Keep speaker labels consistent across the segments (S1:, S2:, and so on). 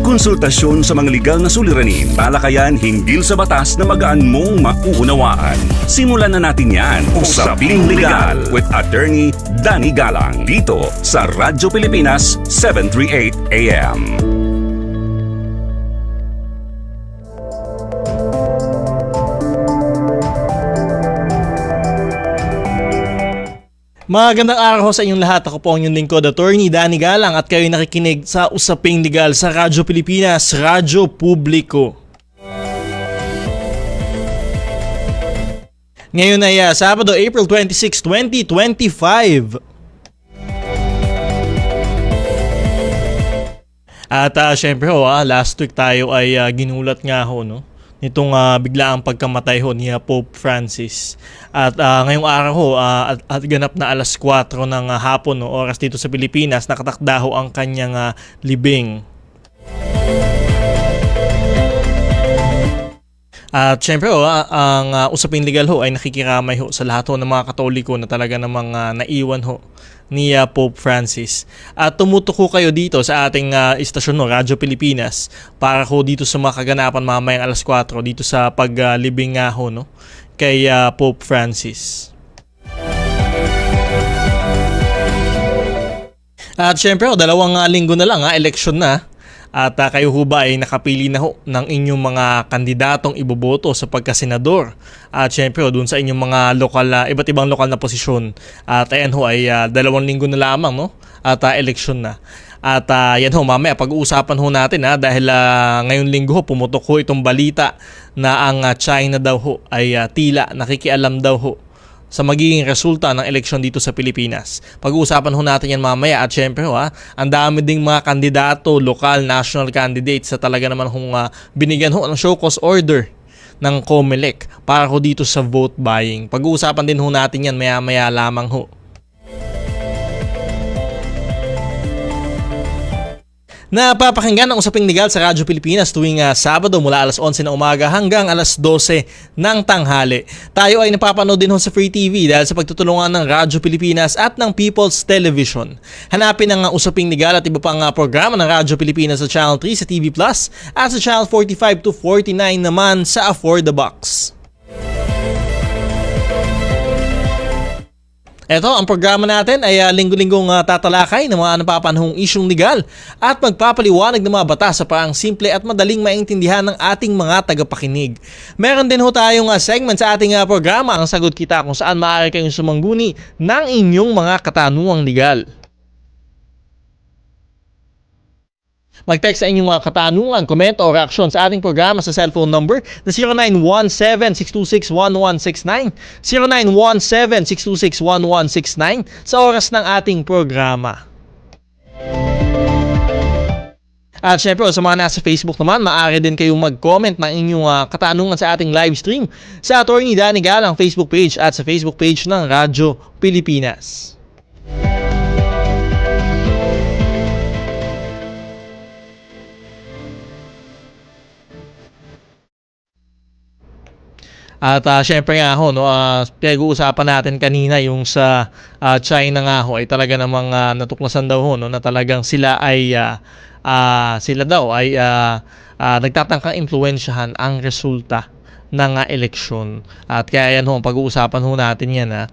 S1: konsultasyon sa mga legal na suliranin, talakayan hinggil sa batas na magaan mong mauunawaan. Simulan na natin yan. Usaping Legal with Attorney Danny Galang dito sa Radyo Pilipinas 738 AM.
S2: Magandang araw sa inyong lahat. Ako po ang inyong lingkod, Attorney Danny Galang, at kayo nakikinig sa Usaping Legal sa Radyo Pilipinas, Radyo Publiko. Ngayon ay Sabado, April 26, 2025. At syempre last week tayo ay ginulat nga nitong biglaang pagkamatay ni Pope Francis. At ngayong araw at ganap na alas 4 ng hapon oras dito sa Pilipinas, nakatakda ang kanyang libing. At syempre ang Usaping Legal ay nakikiramay sa lahat ng mga Katoliko na talaga namang naiwan ni Pope Francis. At tumutok kayo dito sa ating istasyon Radyo Pilipinas para dito sa mga kaganapan mamayang alas 4 dito sa paglibing kay Pope Francis. At syempre 2 linggo na lang election na. At kayo ba ay nakapili na ng inyong mga kandidatong iboboto sa pagkasenador. At syempre doon sa inyong mga lokal, iba't ibang lokal na posisyon. At ayan ay 2 linggo na lamang at eleksyon na. At yan mamaya pag-uusapan natin dahil ngayong linggo pumutok itong balita na ang China daw ay tila nakikialam daw sa magiging resulta ng eleksyon dito sa Pilipinas. Pag-uusapan natin yan mamaya. At syempre ang dami ding mga kandidato, local, national candidates sa talaga naman binigyan ng show cause order ng COMELEC para dito sa vote buying. Pag-uusapan din natin yan maya-maya lamang Napapakinggan ang Usaping Legal sa Radyo Pilipinas tuwing Sabado mula alas 11 ng umaga hanggang alas 12 ng tanghali. Tayo ay napapanood din sa Free TV dahil sa pagtutulungan ng Radyo Pilipinas at ng People's Television. Hanapin ang Usaping Legal at iba pang programa ng Radyo Pilipinas sa Channel 3 sa TV Plus at sa Channel 45 to 49 naman sa For the Box. Ito, ang programa natin ay linggo-linggong tatalakay ng mga napapanahong isyong legal at magpapaliwanag ng mga batas sa paraang simple at madaling maintindihan ng ating mga tagapakinig. Meron din tayong segment sa ating programa, ang Sagot Kita, kung saan maaari kayong sumangguni ng inyong mga katanungang legal. Mag-text sa inyong mga katanungan, komento o reaksyon sa ating programa sa cellphone number na 0917-626-1169, 0917-626-1169 sa oras ng ating programa. At syempre sa mga nasa Facebook naman, maaari din kayong mag-comment ng inyong katanungan sa ating live stream sa Attorney Danny Galang Facebook page at sa Facebook page ng Radyo Pilipinas. At syempre nga pinag-uusapan natin kanina yung sa China nga ay talaga namang natuklasan daw na talagang sila daw ay nagtatangkang impluwensyahan ang resulta ng eleksyon. At kaya yan pag-uusapan natin yan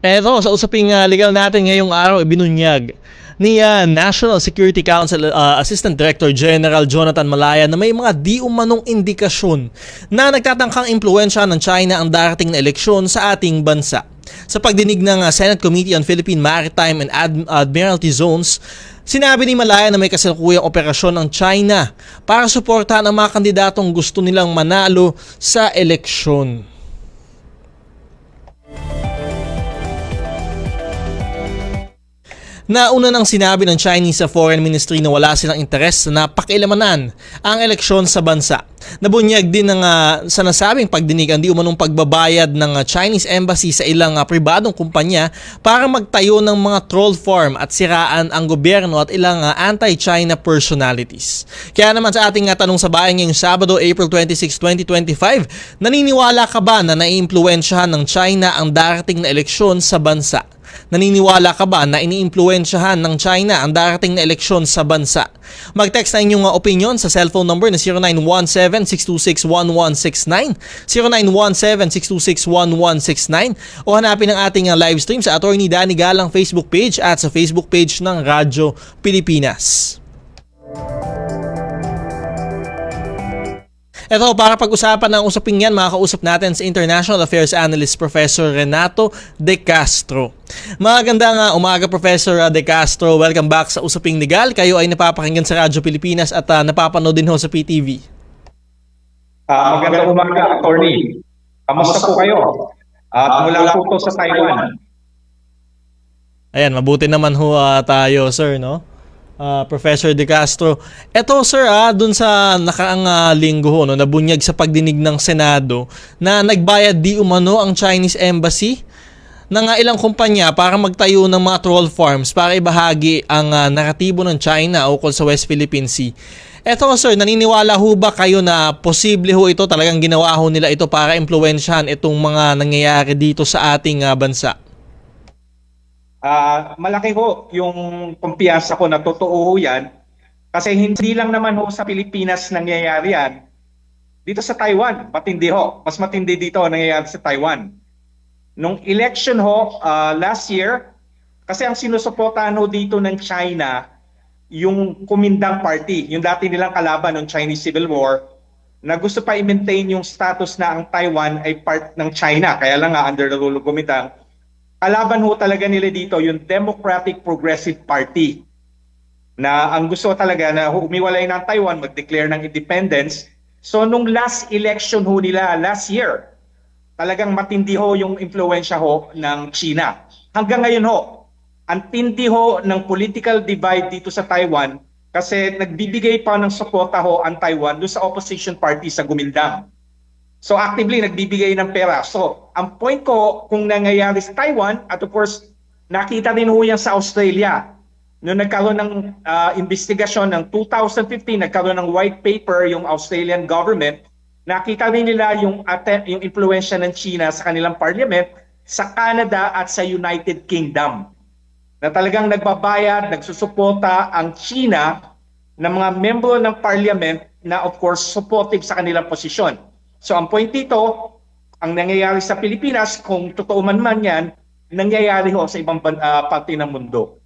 S2: Eto, sa usaping legal natin ngayong araw, binunyag ni National Security Council Assistant Director General Jonathan Malaya na may mga di umanong indikasyon na nagtatangkang impluwensya ng China ang darating na eleksyon sa ating bansa. Sa pagdinig ng Senate Committee on Philippine Maritime and Admiralty Zones, sinabi ni Malaya na may kasalukuyang operasyon ng China para suportahan ang mga kandidatong gusto nilang manalo sa eleksyon. Nauna nang sinabi ng Chinese Foreign Ministry na wala silang interes na pakialamanan ang eleksyon sa bansa. Nabunyag din ng sa nasabing pagdinig ang di umanong pagbabayad ng Chinese Embassy sa ilang pribadong kumpanya para magtayo ng mga troll farm at siraan ang gobyerno at ilang anti-China personalities. Kaya naman sa ating tanong sa bayan ngayong Sabado, April 26, 2025, naniniwala ka ba na naiimpluwensyahan ng China ang darating na eleksyon sa bansa? Naniniwala ka ba na iniimpluwensyahan ng China ang darating na eleksyon sa bansa? Mag-text na inyong opinion sa cellphone number na 0917-626-1169, 0917-626-1169 o hanapin ang ating live stream sa Attorney Danny Galang Facebook page at sa Facebook page ng Radyo Pilipinas. Ito, para pag-usapan ng usaping yan, makakausap natin sa International Affairs Analyst Professor Renato De Castro. Magandang umaga, Professor De Castro. Welcome back sa Usaping Legal. Kayo ay napapakinggan sa Radyo Pilipinas at napapanood din ho sa PTV.
S3: Magandang umaga, Attorney. Kamusta po kayo? Mula po to sa Taiwan.
S2: Ayan, mabuti naman ho tayo, sir, no? Professor De Castro. Eto sir, dun sa nakaang linggo ho, no, nabunyag sa pagdinig ng Senado na nagbayad di umano ang Chinese Embassy ng ilang kumpanya para magtayo ng mga troll farms para ibahagi ang naratibo ng China ukol sa West Philippine Sea. Eto sir, naniniwala ho ba kayo na posible ho ito, talagang ginawa ho nila ito para impluwensyahan itong mga nangyayari dito sa ating bansa?
S3: Malaki ho yung kumpiyansa ko na totoo ho yan. Kasi hindi lang naman ho sa Pilipinas nangyayari yan. Dito sa Taiwan, matindi ho. Mas matindi dito nangyayari sa Taiwan. Nung election ho, last year, kasi ang sinusuportahan ho dito ng China, yung Kuomintang Party, yung dati nilang kalaban ng Chinese Civil War, na gusto pa i-maintain yung status na ang Taiwan ay part ng China. Kaya lang under the rule of Kuomintang, kalaban ho talaga nila dito yung Democratic Progressive Party na ang gusto talaga na umiwalay ng Taiwan, mag-declare ng independence. So nung last election ho nila last year, talagang matindi ho yung influensya ho ng China. Hanggang ngayon ho, ang tindi ho ng political divide dito sa Taiwan kasi nagbibigay pa ng suporta ho ang Taiwan doon sa opposition party sa Kuomintang. So actively nagbibigay ng pera. So ang point ko kung nangyayari sa Taiwan, at of course nakita din ho yan sa Australia. Noong nagkaroon ng investigasyon ng 2015, nagkaroon ng white paper yung Australian government, nakita din nila yung impluensya ng China sa kanilang parliament, sa Canada at sa United Kingdom. Na talagang nagbabayad, nagsusuporta ang China ng mga membro ng parliament na of course supportive sa kanilang posisyon. So ang point dito, ang nangyayari sa Pilipinas, kung totoo man yan, nangyayari ho sa ibang parte ng mundo.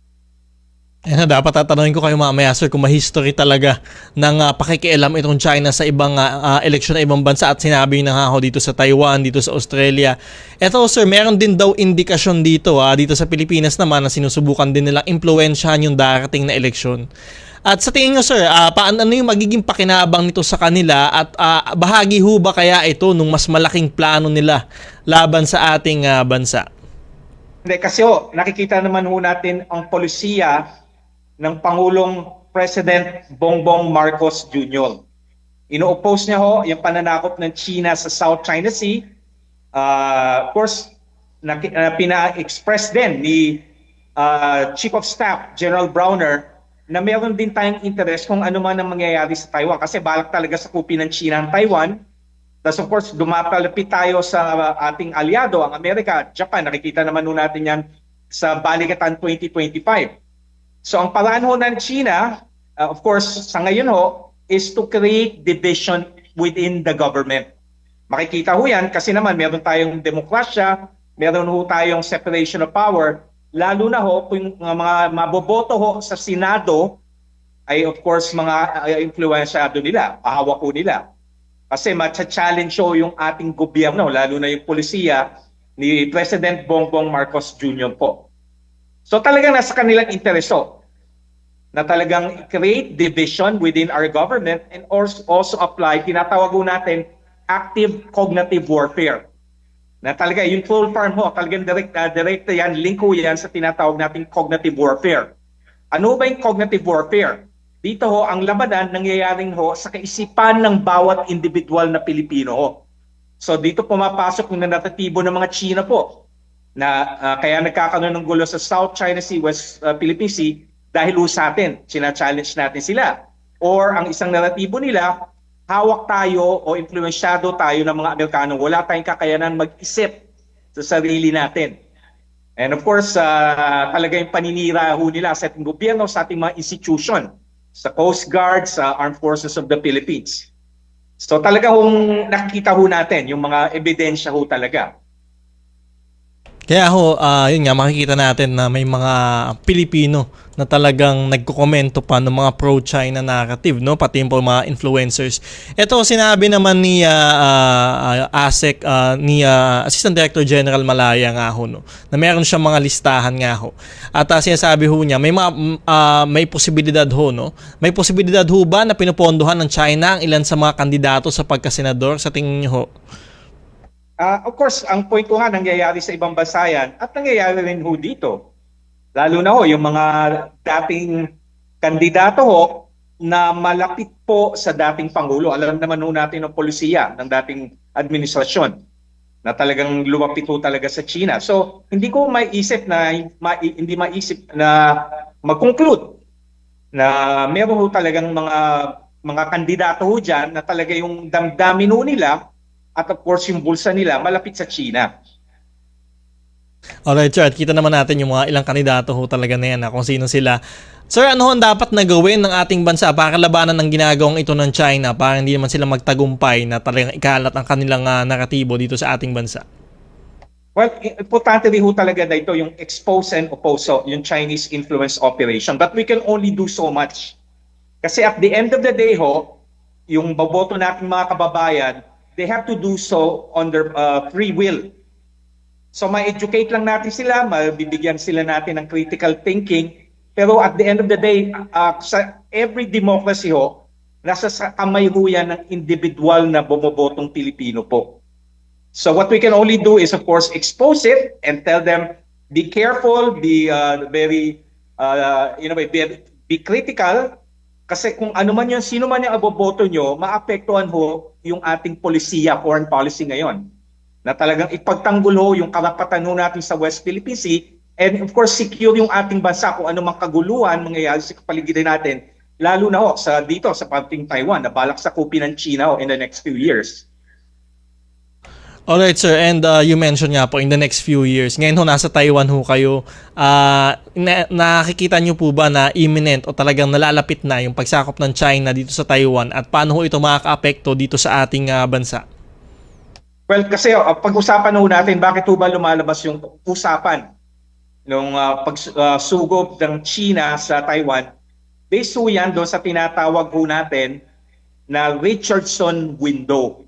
S2: Dapat tatanungin ko kayo mamaya, sir, kung ma-history talaga ng pakikialam itong China sa ibang eleksyon na ibang bansa at sinabi na nga ho dito sa Taiwan, dito sa Australia. Eto sir, meron din daw indikasyon dito, dito sa Pilipinas naman na sinusubukan din nilang impluwensyahan yung darating na eleksyon. At sa tingin nyo sir, paano yung magiging pakinabang nito sa kanila at bahagi ho ba kaya ito nung mas malaking plano nila laban sa ating bansa?
S3: Hindi, kasi nakikita naman ho natin ang polisiya ng Pangulong President Bongbong Marcos Jr. Ino-oppose niya ho yung pananakop ng China sa South China Sea. Of course, pina-express din ni Chief of Staff General Browner na meron din tayong interest kung ano man ang mangyayari sa Taiwan kasi balak talaga sa kupin ng China ang Taiwan. Tapos of course, dumapalapit tayo sa ating aliado, ang Amerika at Japan. Nakikita naman natin yan sa Balikatan 2025. So ang paraan ho ng China, of course, sa ngayon ho, is to create division within the government. Makikita ho yan kasi naman meron tayong demokrasya, meron ho tayong separation of power, lalo na ho kung mga maboboto ho sa Senado ay of course mga influensyado nila, pahawak ho nila. Kasi matcha-challenge ho yung ating gobyerno, lalo na yung polisiya ni President Bongbong Marcos Jr. po. So talagang nasa kanilang intereso na talagang create division within our government and also apply, tinatawag ho natin active cognitive warfare. Na talaga, yung troll farm ho, talagang direct yan, link ho yan sa tinatawag nating cognitive warfare. Ano ba yung cognitive warfare? Dito ho, ang labanan nangyayaring ho sa kaisipan ng bawat individual na Pilipino ho. So dito pumapasok yung naratibo ng mga China po na kaya nagkakaroon ng gulo sa South China Sea, West Philippine Sea dahil ho sa atin, sina-challenge natin sila. Or ang isang naratibo nila, hawak tayo o influensyado tayo ng mga Amerikano, wala tayong kakayanan mag-isip sa sarili natin. And of course, talaga yung paninira ho nila sa ating gobyerno, sa ating mga institution, sa Coast Guard, sa Armed Forces of the Philippines. So talaga hong nakikita ho natin yung mga ebidensya ho talaga.
S2: Kaya ho, yun nga, makikita natin na may mga Pilipino na talagang nagkukomento pa ng mga pro-China narrative, no? Pati yung mga influencers. Ito, sinabi naman ni ASEC, ni Assistant Director General Malaya nga ho, no? Na meron siyang mga listahan nga ho. At sinasabi ho niya, may posibilidad ho, no? May posibilidad ho ba na pinupondohan ng China ang ilan sa mga kandidato sa pagkasenador sa tingin niyo ho?
S3: Of course, ang point ko nga nangyayari sa ibang bansa yan at nangyayari rin ho dito. Lalo na ho, yung mga dating kandidato ho na malapit po sa dating Pangulo. Alam naman ho natin ang polisiya ng dating administrasyon na talagang lumapit ho talaga sa China. So, hindi ko maiisip na mag-conclude na meron ho talagang mga kandidato ho dyan na talaga yung damdamin ho nila at of course yung bulsa nila malapit sa China.
S2: Alright, sir. At kita naman natin yung mga ilang kandidato ho talaga na yan, kung sino sila. Sir, ano ho ang dapat na gawin ng ating bansa para labanan ng ginagawang ito ng China para hindi naman sila magtagumpay na talagang ikalat ang kanilang naratibo dito sa ating bansa?
S3: Well, importante rin ho talaga na ito yung expose and oppose, yung Chinese influence operation. But we can only do so much. Kasi at the end of the day ho, yung boboto natin mga kababayan, they have to do so on their free will. So ma-educate lang natin sila, mabibigyan sila natin ng critical thinking. Pero at the end of the day, sa every democracy ho, nasa kamay ho yan ng individual na bumobotong Pilipino po. So what we can only do is of course expose it and tell them, be careful, be be critical. Kasi kung ano man yun, sino man yung aboboto nyo, maapektuhan ho yung ating polisiya, foreign policy ngayon. Na talagang ipagtanggol ho yung karapatan ho natin sa West Philippine Sea and of course secure yung ating bansa kung ano mang kaguluhan mangyayari sa kapaligiran natin, lalo na ho dito sa parting Taiwan na balak sakupin ng China ho in the next few years.
S2: Alright, sir. And you mentioned nga po in the next few years. Ngayon ho, nasa Taiwan ho kayo. Nakikita nyo po ba na imminent o talagang nalalapit na yung pagsakop ng China dito sa Taiwan at paano ho ito makaka-apekto dito sa ating bansa?
S3: Well, kasi pag-usapan ho natin, bakit ho ba lumalabas yung usapan ng pagsugob ng China sa Taiwan? Based ho yan doon sa tinatawag ho natin na Richardson window.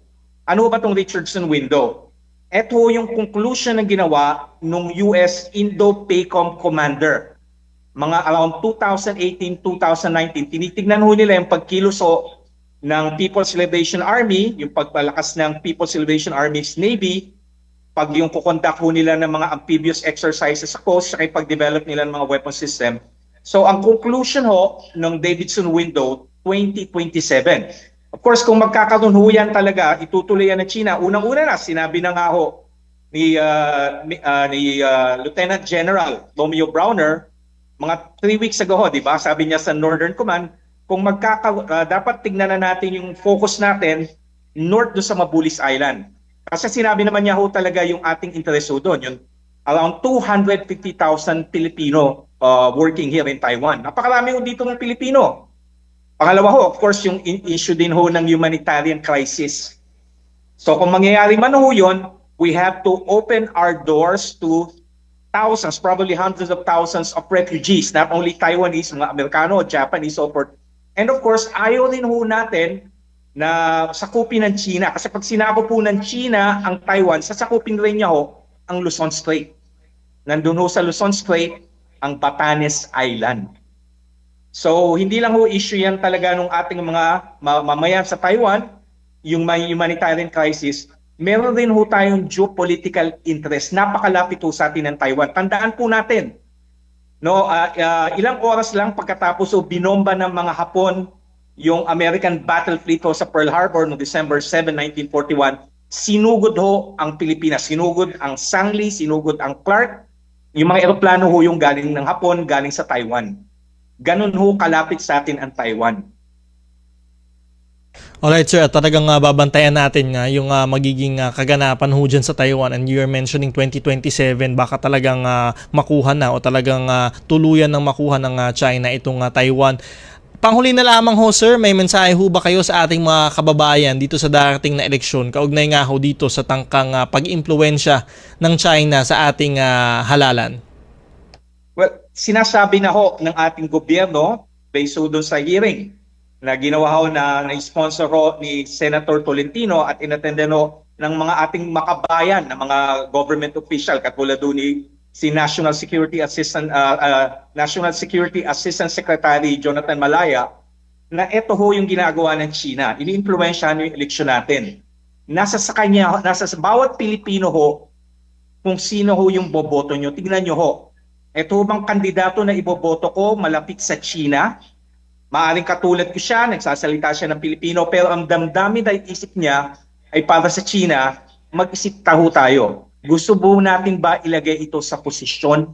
S3: Ano ba itong Richardson window? Ito yung conclusion na ginawa ng US Indo-PACOM commander. Mga around 2018-2019, tinitignan ho nila yung pagkiluso ng People's Liberation Army, yung pagpalakas ng People's Liberation Army's Navy, pag yung kukondak ho nila ng mga amphibious exercises sa coast, saka pag-develop nila ng mga weapon system. So ang conclusion ho ng Davidson window, 2027. Of course, kung magkakaroon ho yan talaga, itutuloy yan ng China. Unang-una na, sinabi na nga ho ni Lieutenant General Romeo Browner, mga 3 weeks ago ho, di ba? Sabi niya sa Northern Command, kung dapat tignan na natin yung focus natin north do sa Mabulis Island. Kasi sinabi naman niya ho talaga yung ating interest ho doon, yung around 250,000 Pilipino working here in Taiwan. Napakarami ho dito ng Pilipino. Pangalawa ho, of course, yung issue din ho ng humanitarian crisis. So kung mangyayari man ho yun, we have to open our doors to thousands, probably hundreds of thousands of refugees, not only Taiwanese, mga Amerikano, Japanese, so forth. And of course, ayaw din ho natin na sakupin ng China. Kasi pag sinako po ng China ang Taiwan, sasakupin rin niya ho ang Luzon Strait. Nandun ho sa Luzon Strait ang Batanes Island. So, hindi lang ho issue yan talaga ng ating mga mamayan sa Taiwan, yung may humanitarian crisis, meron rin ho tayong geopolitical interest. Napakalapit ho sa atin ng Taiwan. Tandaan po natin, no, ilang oras lang pagkatapos binomba ng mga Hapon yung American battle fleet ho sa Pearl Harbor no December 7, 1941, sinugod ho ang Pilipinas, sinugod ang Sangli, sinugod ang Clark, yung mga eroplano ho yung galing ng Hapon, galing sa Taiwan. Ganun ho kalapit sa atin ang Taiwan.
S2: Alright sir, at talagang babantayan natin nga yung magiging kaganapan ho dyan sa Taiwan, and you are mentioning 2027, baka talagang makuha na o talagang tuluyan ng makuha ng China itong Taiwan. Panghuli na lamang ho sir, may mensahe ho ba kayo sa ating mga kababayan dito sa darating na eleksyon? Kaugnay nga ho dito sa tangkang pag-impluwensya ng China sa ating halalan.
S3: Well, sinasabi na ho ng ating gobyerno, based ho doon sa hearing na ginawa ho na sponsor ho ni Senator Tolentino at inattenden ho ng mga ating makabayan na mga government official katulad ho ni si National Security Assistant Secretary Jonathan Malaya, na ito ho yung ginagawa ng China. Ini-impluwensyahan yung eleksyon natin. Nasa sa bawat Pilipino ho kung sino ho yung boboto nyo. Tingnan nyo ho. Ito bang kandidato na iboboto ko malapit sa China? Maaring katulad ko siya, nagsasalita siya ng Pilipino, pero ang damdamin na isip niya ay para sa China, mag-isip tayo. Gusto po natin ba ilagay ito sa posisyon?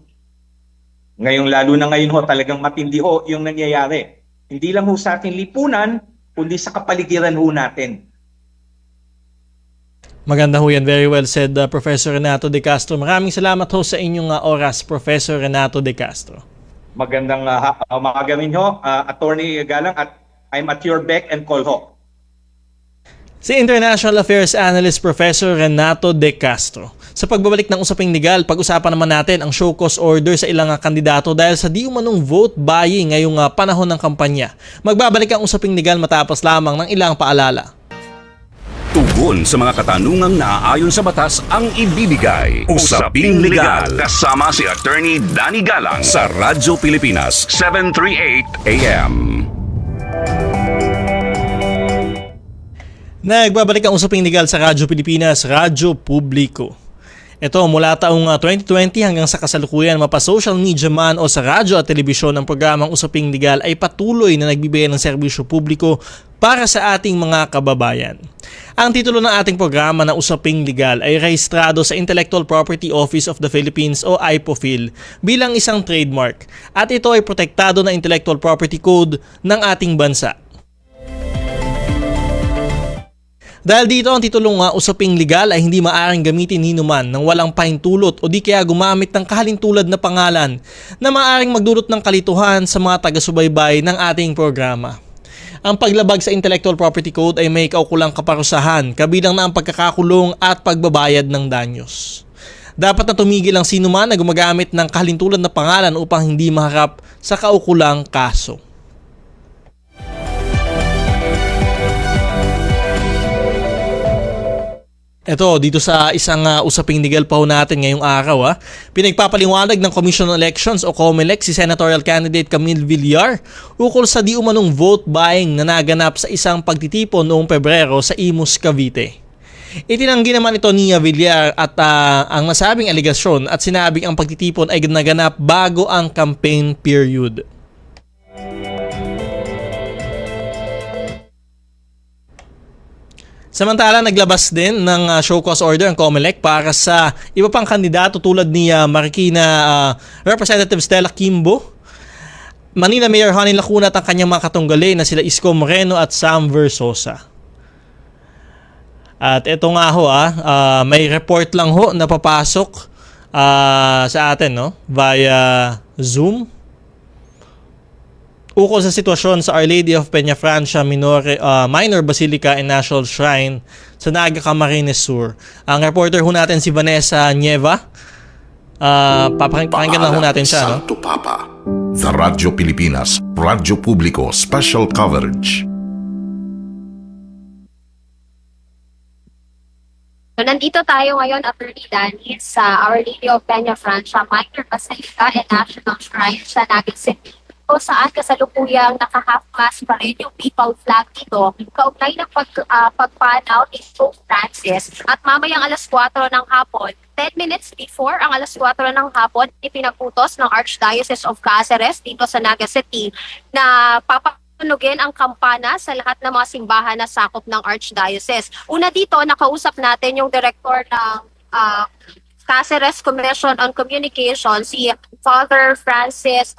S3: Ngayong lalo na ngayon ho, talagang matindi ho yung nangyayari. Hindi lang ho sa ating lipunan, kundi sa kapaligiran ho natin.
S2: Maganda ho yan. Very well said, Professor Renato De Castro. Maraming salamat ho sa inyong oras, Professor Renato De Castro.
S3: Magandang umaga rin ho, Attorney Galang, at I'm at your beck and call ho.
S2: Si International Affairs Analyst Professor Renato De Castro. Sa pagbabalik ng usaping legal, pag-usapan naman natin ang show cause order sa ilang kandidato dahil sa di umanong vote buying ngayong panahon ng kampanya. Magbabalik ang usaping legal matapos lamang ng ilang paalala.
S1: Tugon sa mga katanungang naaayon sa batas ang ibibigay. Usaping Legal kasama si Attorney Danny Galang sa Radyo Pilipinas 738 AM.
S2: Nagbabalik ang usaping legal sa Radyo Pilipinas, Radyo Publiko. Ito, mula taong 2020 hanggang sa kasalukuyan, mapa-social media man o sa radyo at telebisyon, ang programang Usaping Legal ay patuloy na nagbibigay ng serbisyo publiko para sa ating mga kababayan. Ang titulo ng ating programa na Usaping Legal ay rehistrado sa Intellectual Property Office of the Philippines o IPOPHIL bilang isang trademark, at ito ay protektado ng Intellectual Property Code ng ating bansa. Dahil dito ang titulong Usaping Legal ay hindi maaaring gamitin hinuman ng walang pahintulot o di kaya gumamit ng kahalintulad na pangalan na maaaring magdulot ng kalituhan sa mga taga-subaybay ng ating programa. Ang paglabag sa Intellectual Property Code ay may kaukulang kaparusahan, kabilang na ang pagkakakulong at pagbabayad ng danyos. Dapat na tumigil ang sinuman na gumagamit ng kahalintulad na pangalan upang hindi maharap sa kaukulang kaso. Ito, dito sa isang usaping legal pa ho natin ngayong araw, pinagpapaliwanag ng Commission on Elections o COMELEC si Senatorial Candidate Camille Villar ukol sa di umanong vote buying na naganap sa isang pagtitipon noong Pebrero sa Imus, Cavite. Itinanggi naman ito ni Villar at ang nasabing aligasyon at sinabing ang pagtitipon ay naganap bago ang campaign period. Samantala, naglabas din ng show cause order ang COMELEC para sa iba pang kandidato tulad ni Marikina Representative Stella Kimbo, Manila Mayor Honey Lacuna at ang kanyang mga katunggali na sila Isko Moreno at Sam Versosa. At ito nga ho, may report lang ho na papasok sa atin via Zoom ukol sa sitwasyon sa Our Lady of Peñafrancia Minor Basilica and National Shrine sa Naga, Camarines Sur. Ang reporter ho natin si Vanessa Nieva. Papakinggan na ho natin siya.
S4: Santo Papa. Sa Radyo Pilipinas, Radyo Publiko, Special Coverage.
S5: So, nandito tayo ngayon, Attorney Danny, sa Our Lady of Peñafrancia Minor Basilica and National Shrine sa Naga City. kung saan kasalukuyang naka-half-mast pa rin yung people flag dito, kaugnay ng pagpanaw ni Pope Francis. At mamayang alas 4 ng hapon, 10 minutes before ang alas 4 ng hapon, ipinagutos ng Archdiocese of Cáceres dito sa Naga City na papatunugin ang kampana sa lahat ng mga simbahan na sakop ng Archdiocese. Una dito, nakausap natin yung director ng Cáceres Commission on Communication, si Father Francis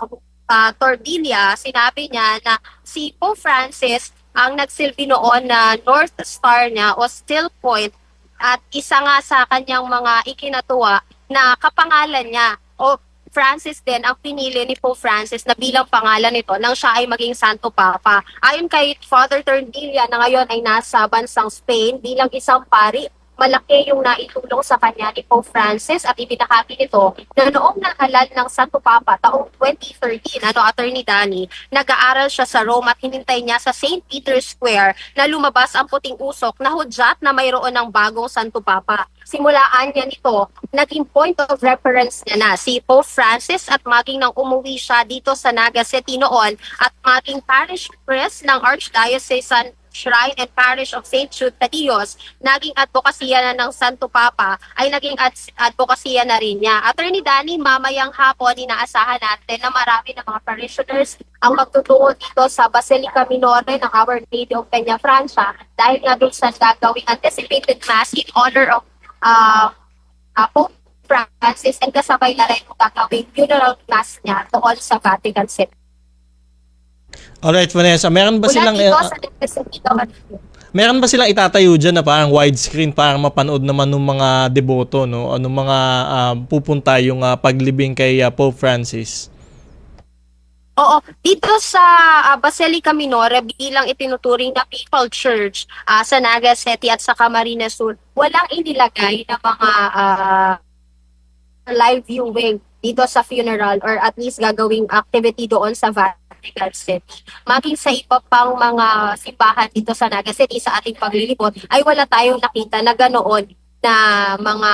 S5: Tordilla. Sinabi niya na si Pope Francis ang nagsilbi noon na North Star niya o still point at isa nga sa kanyang mga ikinatuwa na kapangalan niya o Francis din ang pinili ni Pope Francis na bilang pangalan nito nang siya ay maging Santo Papa. Ayon kay Father Tordilla na ngayon ay nasa bansang Spain bilang isang pari, malaki yung naitulong sa kanya ni Pope Francis at ibinahagi nito na noong nahalal ng Santo Papa taong 2013, Attorney Danny, nag-aaral siya sa Rome at hinintay niya sa St. Peter's Square na lumabas ang puting usok na hudyat na mayroon ng bagong Santo Papa. Simulaan niya nito, naging point of reference niya na si Pope Francis at maging nang umuwi siya dito sa Naga City noon at maging parish priest ng Archdiocesan Shrine and Parish of St. Jude Tadios, naging advokasya na ng Santo Papa, ay naging advokasya na rin niya. Attorney Danny, mamayang hapon, inaasahan natin na marami ng mga parishioners ang magtutungo dito sa Basilica Minore ng Our Lady of Peña Francia dahil nga doon sa gagawing anticipated mass in honor of Pope Francis and kasabay na rin ang gagawing funeral mass niya doon sa Vatican City.
S2: Alright, Vanessa, meron ba silang itatayo dyan na parang widescreen para mapanood naman ng mga deboto, no? Anong mga pupunta yung paglibing kay Pope Francis?
S5: Oo, dito sa Basilica Minore bilang itinuturing na People Church sa Naga City at sa Camarines Sur, walang inilagay na mga live viewing dito sa funeral or at least gagawing activity doon sa Vatican City. Maging sa iba pang mga simbahan dito sa Naga City sa ating paglilibot ay wala tayong nakita na ganoon na mga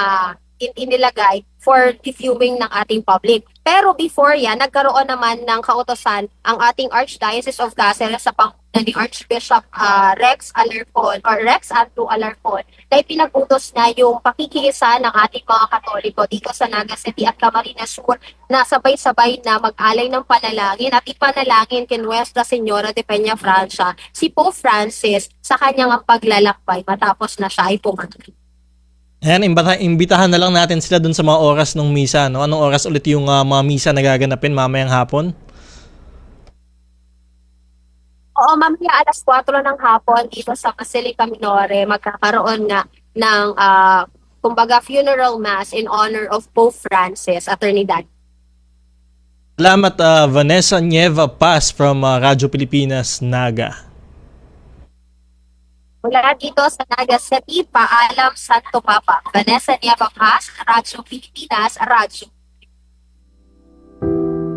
S5: inilagay for the viewing ng ating public. Pero before yan, nagkaroon naman ng kautosan ang ating Archdiocese of Cáceres sa panguna ni Archbishop Rex Alarcon or Rex Anto Alarcon na ipinag-utos na yung pakikiisa ng ating mga Katoliko dito sa Naga City at Camarines Sur na sabay-sabay na mag-alay ng panalangin at ipanalangin kay Nuestra Señora de Peña Francia si Pope Francis sa kanyang paglalakbay matapos na siya ay pumatay.
S2: Ayan, imbitahan na lang natin sila dun sa mga oras ng misa, no? Anong oras ulit yung mga misa na gaganapin mamayang hapon?
S5: Oo, mamaya alas 4 ng hapon dito sa Basilica Minore, magkakaroon nga ng kumbaga funeral mass in honor of Pope Francis, Attorney Dan.
S2: Salamat, Vanessa Nieva Paz from Radyo Pilipinas, Naga.
S5: Mula dito sa Naga City, paalam Santo Papa. Vanessa Nieva Paz, Radyo Pilipinas, Radyo.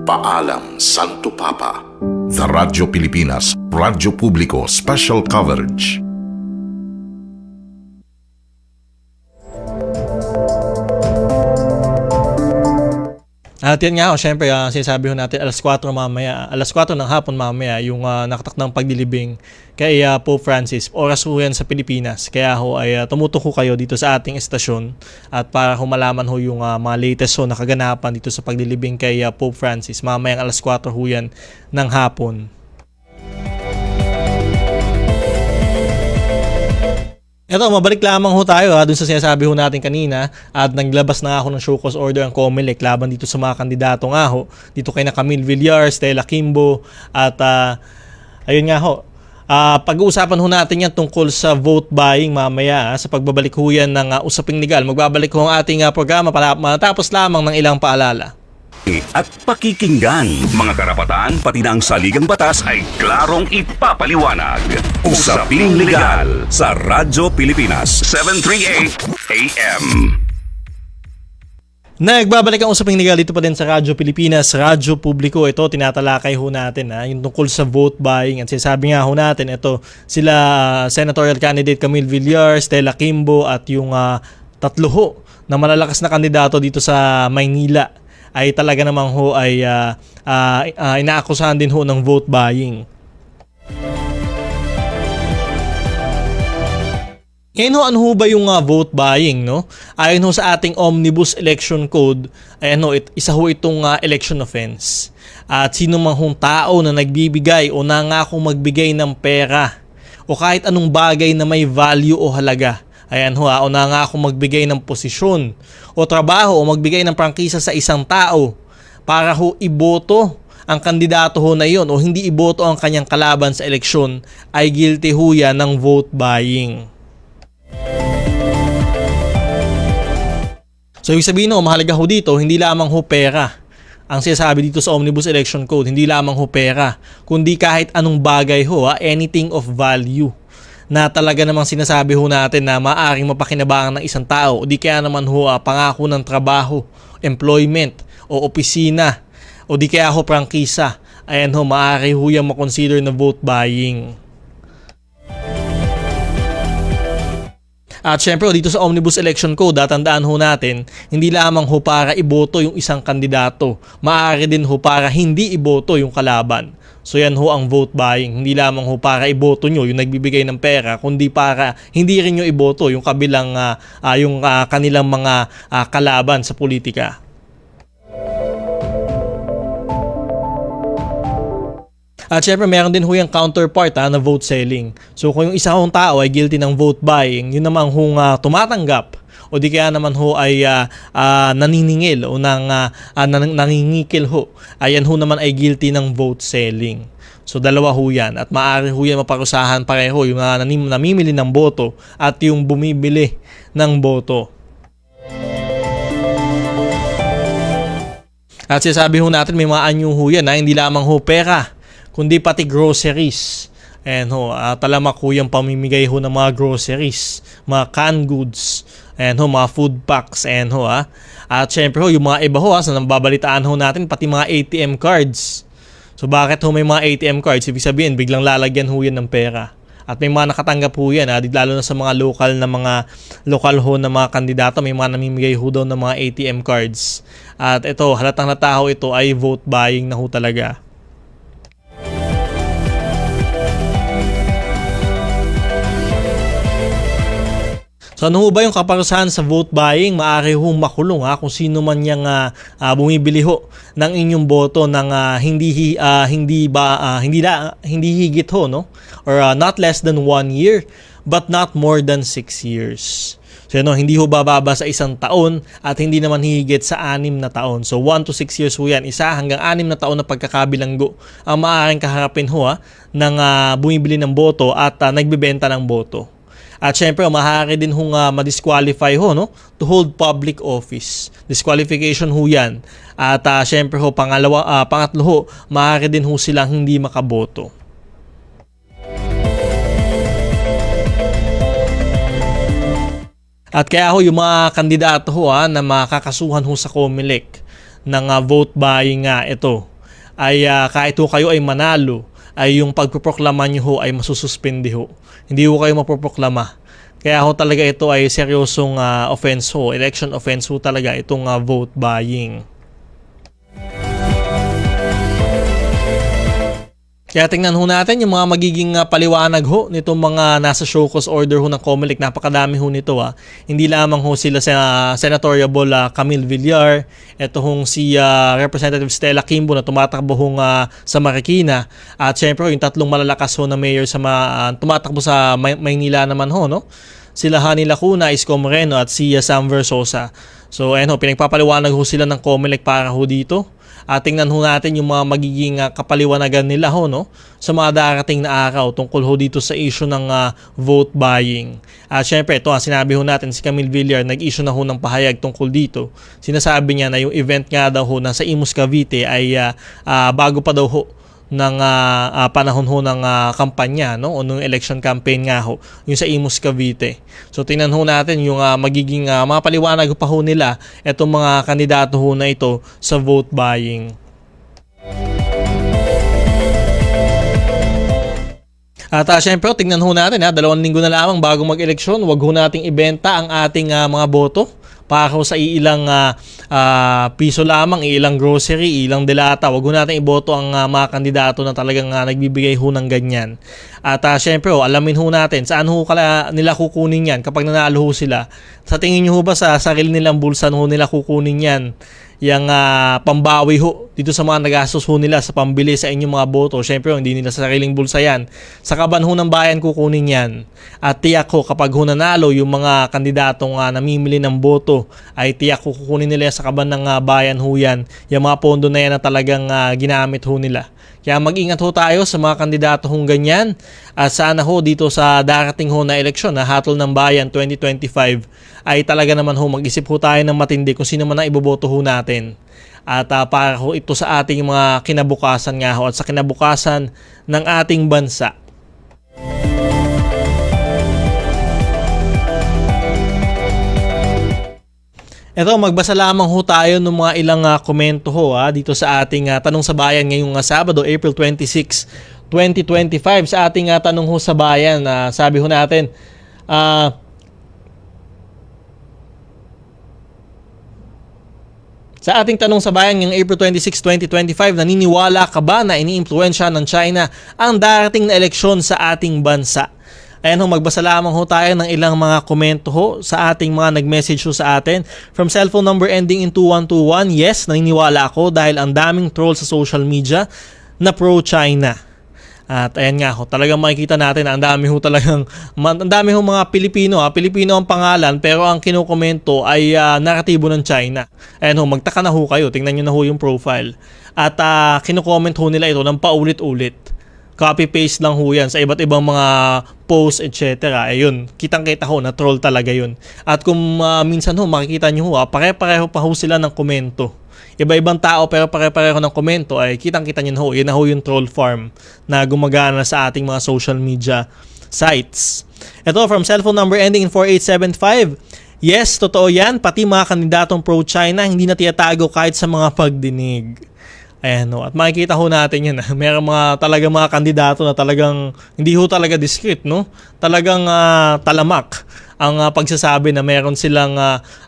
S4: Paalam Santo Papa. The Radyo Pilipinas, Radyo Publiko Special Coverage.
S2: At yan nga, syempre, sinasabi ho natin alas 4 ng hapon mamaya, yung nakatakdang pagdilibing kay Pope Francis. Oras ho yan sa Pilipinas. Kaya ho ay tumutok ho kayo dito sa ating estasyon at para ho malaman ho yung mga latest ho na kaganapan dito sa pagdilibing kay Pope Francis. Mamayang alas 4 ho yan ng hapon. Ito, mabalik lamang ho tayo dun sa sinasabi ho natin kanina at naglabas na ako ng show cause order ang COMELEC laban dito sa mga kandidato nga ho. Dito kay na Camille Villar, Stella Kimbo at ayun nga ho. Pag-uusapan ho natin yan tungkol sa vote buying mamaya sa pagbabalik ho yan ng Usaping Legal. Magbabalik ho ang ating programa matapos lamang ng ilang paalala.
S1: At pakikinggan, mga karapatan pati na ang saligang batas ay klarong ipapaliwanag. Usaping Legal sa Radyo Pilipinas 738 AM.
S2: Nagbabalik ang Usaping Legal dito pa din sa Radyo Pilipinas, Radyo Publiko. Ito, tinatalakay ho natin yung tungkol sa vote buying. At sinasabi nga ho natin, ito sila senatorial candidate Camille Villar, Stella Kimbo at yung tatlo ho na malalakas na kandidato dito sa Maynila. ay talaga namang ho ay inaakusahan din ho ng vote buying. Ngayon ho, ano ho ba yung vote buying, no? Ayon ho sa ating Omnibus Election Code, ayan ho, isa ho itong election offense. At sino mang hong tao na nagbibigay o nangakong magbigay ng pera o kahit anong bagay na may value o halaga, ayan ho, o nangakong magbigay ng posisyon o trabaho o magbigay ng prangkisa sa isang tao para ho iboto ang kandidato ho na yon o hindi iboto ang kanyang kalaban sa eleksyon, ay guilty ho yan ng vote buying. So, ibig sabihin ho, mahalaga ho dito, hindi lamang ho pera. Ang sinasabi dito sa Omnibus Election Code, hindi lamang ho pera, kundi kahit anong bagay ho, anything of value, na talaga namang sinasabi ho natin na maaaring mapakinabangan ng isang tao, o di kaya naman ho, pangako ng trabaho, employment, o opisina, o di kaya ho prangkisa. Ayan ho, maaari ho yan makonsider na vote buying. At syempre dito sa Omnibus Election Code, tandaan ho natin, hindi lamang ho para iboto yung isang kandidato, maaari din ho para hindi iboto yung kalaban. So yan ho ang vote buying, hindi lamang ho para iboto nyo yung nagbibigay ng pera, kundi para hindi rin nyo iboto yung kabilang kanilang mga kalaban sa politika. At syempre meron din ho yung counterpart na vote selling. So kung yung isa hong tao ay guilty ng vote buying, yun naman hong tumatanggap o di kaya naman ho ay naniningil o nangingikil ho, ayan ho naman ay guilty ng vote selling. So dalawa ho yan, at maaari ho yan maparusahan pareho, yung namimili ng boto at yung bumibili ng boto. At sinasabi ho natin may mga anyo ho yan na hindi lamang ho pera, kundi pati groceries. Ayan ho, talamak ho yung pamimigay ho ng mga groceries, mga canned goods, ayan ho, mga food packs, ayan ho At syempre ho, yung mga iba ho sa nababalitaan ho natin, pati mga ATM cards. So bakit ho may mga ATM cards? Ibig sabihin, biglang lalagyan ho yan ng pera. At may mga nakatanggap ho yan, lalo na sa mga lokal ho na mga kandidato, may mga namimigay ho daw ng mga ATM cards. At ito, halatang halata ho ito ay vote buying na ho talaga. So ano ho ba yung kaparusahan sa vote buying? Maaari ho makulong kung sino man yang bumibili ho ng inyong boto ng hindi higit ho, no? Or not less than 1 year but not more than 6 years. So hindi ho bababa sa 1 taon at hindi naman higit sa 6 na taon. So 1 to 6 years ho yan. 1 hanggang 6 na taon na pagkakabilanggo ang maaaring kaharapin ho ng bumibili ng boto at nagbebenta ng boto. At syempre, maaari din hong ma-disqualify ho, no? To hold public office. Disqualification ho yan. At syempre ho, pangatlo ho, maaari din ho silang hindi makaboto. At kaya ho, yung mga kandidato ho na makakasuhan ho sa COMELEC ng vote buying ito, ay kahit ho kayo ay manalo, ay yung pagproproklama nyo ho ay masususpende ho. Hindi ho kayo maproproklama. Kaya ho talaga ito ay seryosong offense ho, election offense ho talaga itong vote buying. Kaya tingnan ho natin yung mga magiging paliwanag ho nitong mga nasa show cause order ho ng COMELEC. Napakadami ho nito Hindi lamang ho sila sa Senatoriable Camille Villar, ito hong si Representative Stella Kimbo na tumatakbo hong sa Marikina, at syempre yung tatlong malalakas ho na mayor sa tumatakbo sa Maynila naman ho, no? Sila Hani Lacuna, Isko Moreno at si Sam Versosa. So ayun ho, pinagpapaliwanag ho sila ng COMELEC para ho dito. At tingnan ho natin yung mga magiging kapaliwanagan nila ho, no? Sa mga darating na araw tungkol ho dito sa issue ng vote buying. At syempre, ito sinabi ho natin, si Camille Villar nag-issue na ho ng pahayag tungkol dito. Sinasabi niya na yung event nga daw ho na sa Imus Cavite ay bago pa daw ho ng panahon ho ng kampanya, no? O ng election campaign nga ho, yung sa Imus Cavite. So tingnan ho natin yung magiging mapaliwanag pa ho nila itong mga kandidato ho na ito sa vote buying. At syempre, tingnan ho natin 2 linggo na lamang bago mag-eleksyon, wag ho nating ibenta ang ating mga boto para ho sa ilang piso lamang, ilang grocery, ilang delata. Wag ho natin iboto ang mga kandidato na talagang nagbibigay ho ng ganyan. At syempre alamin ho natin saan ho nila kukunin yan kapag nanalo ho sila. Sa tingin nyo ho ba sa sarili nilang bulsa ho nila kukunin yan? Yung pambawi ho dito sa mga nagastos ho nila sa pambili sa inyong mga boto. Syempre hindi nila sa sariling bulsa yan. Sa kaban ho ng bayan kukunin yan. At tiyak ho kapag ho nanalo yung mga kandidatong namimili ng boto, ay tiyak ho kukunin nila sa kaban ng bayan ho yan. Yung mga pondo na yan na talagang ginamit ho nila. Kaya mag-ingat ho tayo sa mga kandidato hong ganyan. At sana ho dito sa darating ho na eleksyon na Hatol ng Bayan 2025 ay talaga naman ho mag-isip ho tayo ng matindi kung sino man ang iboboto ho natin. At para ho ito sa ating mga kinabukasan nga ho at sa kinabukasan ng ating bansa. Ito, magbasa lamang ho tayo ng mga ilang komento ho dito sa ating Tanong sa Bayan ngayong Sabado, April 26, 2025. Sa ating Tanong ho sa Bayan, sabi ho natin, sa ating Tanong sa Bayan ngayong April 26, 2025, naniniwala ka ba na iniimpluwensya ng China ang darating na eleksyon sa ating bansa? Ayan ho, magbasa lamang ho tayo ng ilang mga komento ho sa ating mga nag-message ho sa atin. From cellphone number ending in 2121, yes, naniniwala ako dahil ang daming troll sa social media na pro-China. At ayan nga ho, talagang makikita natin na ang dami ho mga Pilipino. Pilipino ang pangalan pero ang kinukomento ay naratibo ng China. Ayan ho, magtaka na ho kayo, tingnan nyo na ho yung profile. At kinukomment ho nila ito ng paulit-ulit. Copy-paste lang ho yan sa iba't ibang mga posts, etc. Ayun, kitang-kita ho na troll talaga yun. At kung minsan ho, makikita nyo ho, pare-pareho pa ho sila ng komento. Iba-ibang tao pero pare-pareho ng komento ay kitang-kita nyo ho. Yun na ho yung troll farm na gumagana sa ating mga social media sites. Ito, from cellphone number ending in 4875. Yes, totoo yan. Pati mga kandidatong pro-China hindi na tiyatago kahit sa mga pagdinig. Ayan ho. At makikita ho natin yan. Meron talagang mga kandidato na talagang hindi ho talaga discreet, no? Talagang talamak ang pagsasabi na meron silang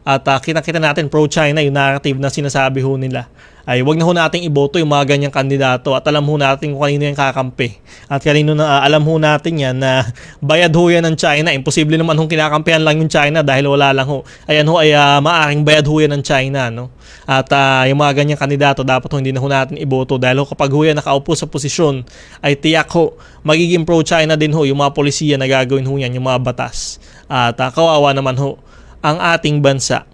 S2: at kita natin pro-China yung narrative na sinasabi ho nila. Ay wag na ho nating iboto yung mga ganyang kandidato at alam ho natin kung kanino yung kakampi. At kanino na alam ho natin yan na bayad ho yan ng China. Imposible naman hong kinakampihan lang yung China dahil wala lang ho. Ayan ho ay maaring bayad ho yan ng China, no? At yung mga ganyang kandidato dapat ho hindi na ho natin iboto dahil ho kapag ho yan nakaupo sa posisyon ay tiyak ho magiging pro-China din ho yung mga polisiya na gagawin ho yan, yung mga batas. At kawawa naman ho ang ating bansa.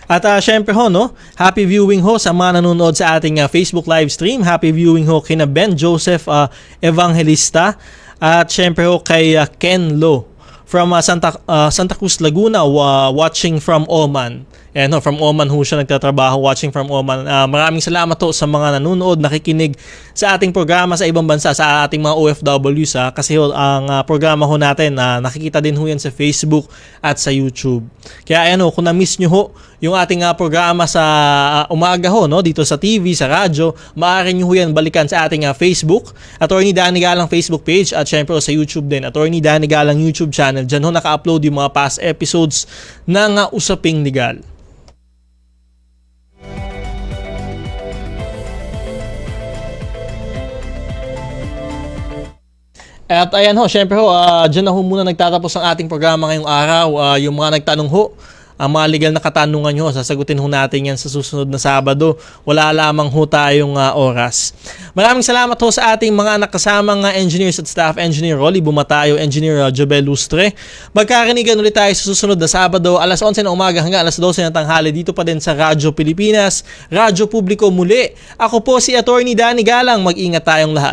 S2: At syempre ho, no, happy viewing ho sa mga nanonood sa ating Facebook live stream. Happy viewing ho kina Ben Joseph Evangelista at syempre ho kay Ken Lo from Santa Cruz, Laguna, watching from Oman. Ayan ho, from Oman ho siya nagtatrabaho, watching from Oman. Maraming salamat ho sa mga nanonood, nakikinig sa ating programa sa ibang bansa, sa ating mga OFWs kasi ho, ang programa ho natin, nakikita din ho yan sa Facebook at sa YouTube. Kaya ayan ho, kung na-miss nyo ho yung ating programa sa umaga ho, no, dito sa TV, sa radyo, maaari nyo ho yan balikan sa ating Facebook, Attorney Danny Galang Facebook page at syempre sa YouTube din, Attorney Danny Galang YouTube channel. Diyan ho naka-upload yung mga past episodes ng Usaping Legal. At ayan ho, syempre ho, dyan na ho muna nagtatapos ang ating programa ngayong araw. Yung mga nagtanong ho, ang mga legal na katanungan nyo, sasagutin ho natin yan sa susunod na Sabado. Wala lamang ho tayong oras. Maraming salamat ho sa ating mga nakasamang engineers at staff engineer Rolly Bumatayo, engineer Jobel Lustre. Magkarinigan ulit tayo sa susunod na Sabado, alas 11 ng umaga hanggang alas 12 ng tanghali dito pa din sa Radyo Pilipinas, Radyo Publiko muli. Ako po si Attorney Danny Galang, mag-ingat tayong lahat.